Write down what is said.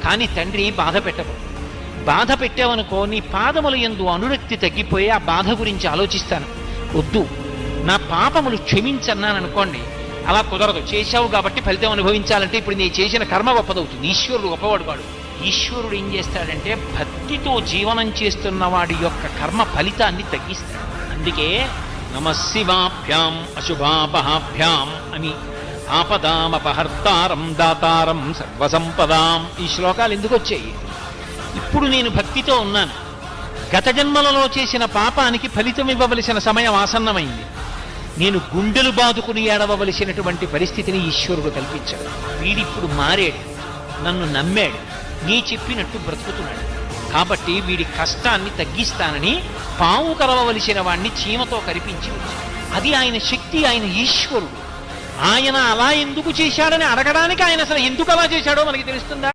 కానీ తండ్రి బాధ పెట్టవు. బాధ పెట్టావనుకో నీ పాదముల యందు అనురక్తి తగ్గిపోయి ఆ బాధ గురించి ఆలోచిస్తాను. వద్దు, నా పాపములు క్షమించన్నాననుకోండి, అలా కుదరదు. చేశావు కాబట్టి ఫలితం అనుభవించాలంటే ఇప్పుడు నీ చేసిన కర్మ గొప్పదవుతుంది. ఈశ్వరుడు గొప్పవాడు కాడు. ఈశ్వరుడు ఏం చేస్తాడంటే భక్తితో జీవనం చేస్తున్న వాడి యొక్క కర్మ ఫలితాన్ని తగ్గిస్తాడు. అందుకే నమశివాభ్యాం అశుభాపహాభ్యాం అని ఆపదామపహర్తారం దాతారం సర్వసంపదాం ఈ శ్లోకాలు ఎందుకు వచ్చాయి? ఇప్పుడు నేను భక్తితో ఉన్నాను. గత జన్మలలో చేసిన పాపానికి ఫలితం ఇవ్వవలసిన సమయం ఆసన్నమైంది. నేను గుండెలు బాదుకుని ఏడవవలసినటువంటి పరిస్థితిని ఈశ్వరుడు కల్పించాడు. వీడిప్పుడు మారాడు, నన్ను నమ్మాడు, నీ చెప్పినట్టు బ్రతుకుతున్నాడు. కాబట్టి వీడి కష్టాన్ని తగ్గిస్తానని పాము కరవవలసిన వాణ్ణి చీమతో కరిపించి వచ్చాడు. అది ఆయన శక్తి, ఆయన ఈశ్వరుడు. ఆయన అలా ఎందుకు చేశాడని అడగడానికి ఆయన అసలు ఎందుకు అలా చేశాడో మనకి తెలుస్తుందా?